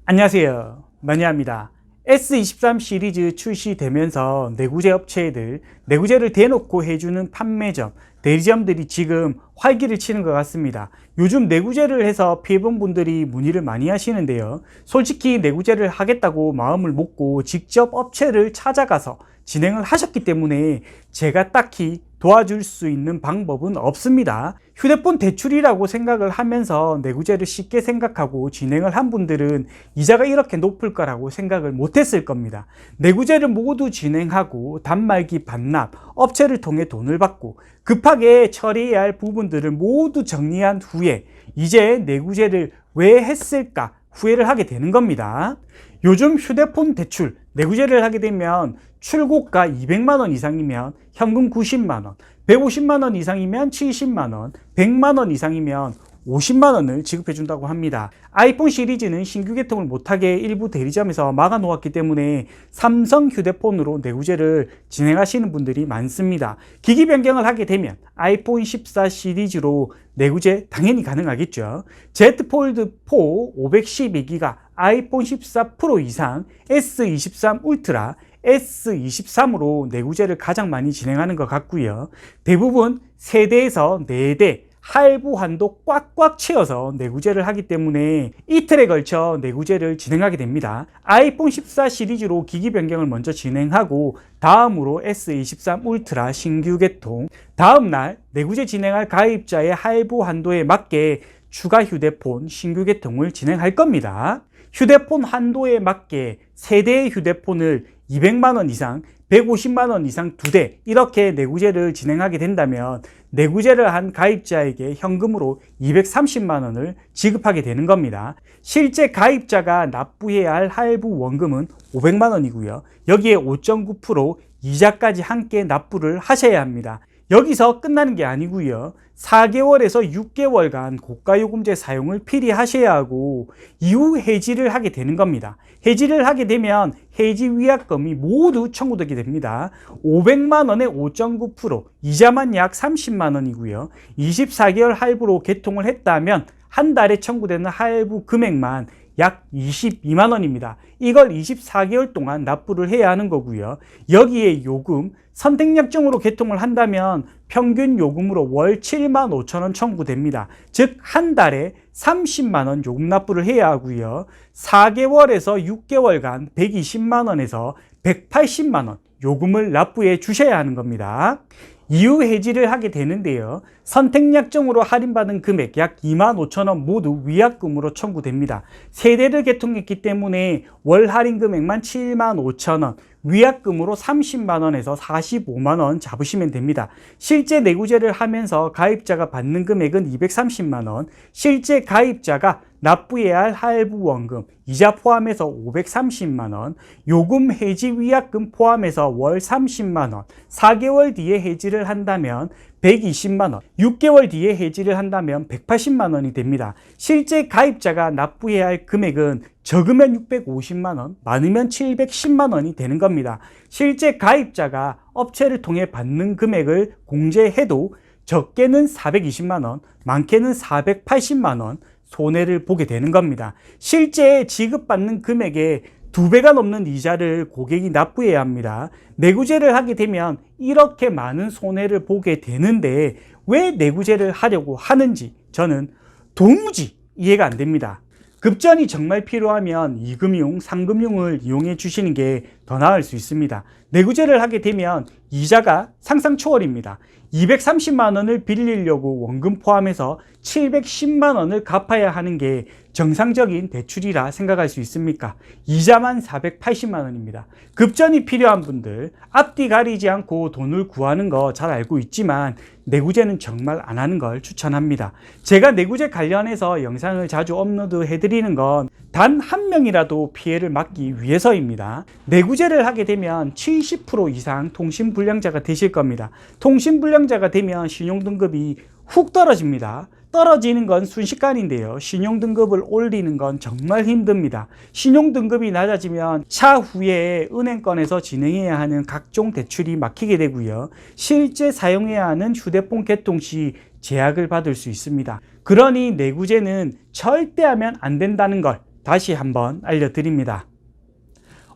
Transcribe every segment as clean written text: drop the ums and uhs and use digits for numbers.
안녕하세요, 마니아입니다. S23 시리즈 출시되면서 내구재 업체들, 내구재를 대놓고 해주는 판매점, 대리점들이 지금 활기를 치는 것 같습니다. 요즘 내구재를 해서 피해본 분들이 문의를 많이 하시는데요. 솔직히 내구재를 하겠다고 마음을 먹고 직접 업체를 찾아가서 진행을 하셨기 때문에 제가 딱히 도와줄 수 있는 방법은 없습니다. 휴대폰 대출이라고 생각을 하면서 내구재를 쉽게 생각하고 진행을 한 분들은 이자가 이렇게 높을 거라고 생각을 못했을 겁니다. 내구재를 모두 진행하고 단말기 반납, 업체를 통해 돈을 받고 급하게 처리해야 할 부분들을 모두 정리한 후에 이제 내구재를 왜 했을까 후회를 하게 되는 겁니다. 요즘 휴대폰 대출, 내구재를 하게 되면 출고가 200만원 이상이면 현금 90만원, 150만원 이상이면 70만원, 100만원 이상이면 50만원을 지급해 준다고 합니다. 아이폰 시리즈는 신규 개통을 못하게 일부 대리점에서 막아 놓았기 때문에 삼성 휴대폰으로 내구재를 진행하시는 분들이 많습니다. 기기 변경을 하게 되면 아이폰 14 시리즈로 내구재 당연히 가능하겠죠. Z 폴드 4 512기가 아이폰 14 프로 이상, S23 울트라, S23으로 내구재를 가장 많이 진행하는 것 같고요. 대부분 3대에서 4대 할부 한도 꽉꽉 채워서 내구재를 하기 때문에 이틀에 걸쳐 내구재를 진행하게 됩니다. 아이폰 14 시리즈로 기기 변경을 먼저 진행하고 다음으로 S23 울트라 신규 개통, 다음날 내구재 진행할 가입자의 할부 한도에 맞게 추가 휴대폰 신규 개통을 진행할 겁니다. 휴대폰 한도에 맞게 세대의 휴대폰을 200만원 이상, 150만원 이상 2대 이렇게 내구재를 진행하게 된다면 내구재를 한 가입자에게 현금으로 230만원을 지급하게 되는 겁니다. 실제 가입자가 납부해야 할 할부 원금은 500만원이고요. 여기에 5.9% 이자까지 함께 납부를 하셔야 합니다. 여기서 끝나는 게 아니고요. 4개월에서 6개월간 고가요금제 사용을 필히 하셔야 하고 이후 해지를 하게 되는 겁니다. 해지를 하게 되면 해지 위약금이 모두 청구되게 됩니다. 500만원에 5.9%, 이자만 약 30만원이고요. 24개월 할부로 개통을 했다면 한 달에 청구되는 할부 금액만 약 22만원입니다. 이걸 24개월 동안 납부를 해야 하는 거고요. 여기에 요금, 선택약정으로 개통을 한다면 평균 요금으로 월 75,000원 청구됩니다. 즉 한 달에 30만원 요금 납부를 해야 하고요. 4개월에서 6개월간 120만원에서 180만원 요금을 납부해 주셔야 하는 겁니다. 이후 해지를 하게 되는데요. 선택약정으로 할인받은 금액 약 25,000원 모두 위약금으로 청구됩니다. 세대를 개통했기 때문에 월 할인 금액만 75,000원, 위약금으로 30만원에서 45만원 잡으시면 됩니다. 실제 내구재를 하면서 가입자가 받는 금액은 230만원, 실제 가입자가 납부해야 할 할부 원금, 이자 포함해서 530만원, 요금 해지 위약금 포함해서 월 30만원, 4개월 뒤에 해지를 한다면 120만원, 6개월 뒤에 해지를 한다면 180만원이 됩니다. 실제 가입자가 납부해야 할 금액은 적으면 650만원, 많으면 710만원이 되는 겁니다. 실제 가입자가 업체를 통해 받는 금액을 공제해도 적게는 420만원, 많게는 480만원 손해를 보게 되는 겁니다. 실제 지급받는 금액의 2배가 넘는 이자를 고객이 납부해야 합니다. 내구재를 하게 되면 이렇게 많은 손해를 보게 되는데 왜 내구재를 하려고 하는지 저는 도무지 이해가 안 됩니다. 급전이 정말 필요하면 2금융, 3금융을 이용해 주시는 게 더 나을 수 있습니다. 내구재를 하게 되면 이자가 상상 초월입니다. 230만원을 빌리려고 원금 포함해서 710만원을 갚아야 하는 게 정상적인 대출이라 생각할 수 있습니까? 이자만 480만원입니다. 급전이 필요한 분들, 앞뒤 가리지 않고 돈을 구하는 거 잘 알고 있지만 내구재는 정말 안 하는 걸 추천합니다. 제가 내구재 관련해서 영상을 자주 업로드 해드리는 건 단 한 명이라도 피해를 막기 위해서입니다. 내구재를 하게 되면 70% 이상 통신불량자가 되실 겁니다. 통신불량자가 되면 신용등급이 훅 떨어집니다. 떨어지는 건 순식간인데요. 신용등급을 올리는 건 정말 힘듭니다. 신용등급이 낮아지면 차후에 은행권에서 진행해야 하는 각종 대출이 막히게 되고요. 실제 사용해야 하는 휴대폰 개통 시 제약을 받을 수 있습니다. 그러니 내구재는 절대 하면 안 된다는 걸 다시 한번 알려드립니다.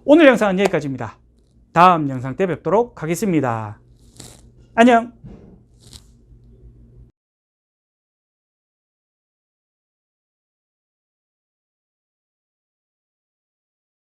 오늘 영상은 여기까지입니다. 다음 영상 때 뵙도록 하겠습니다. 안녕!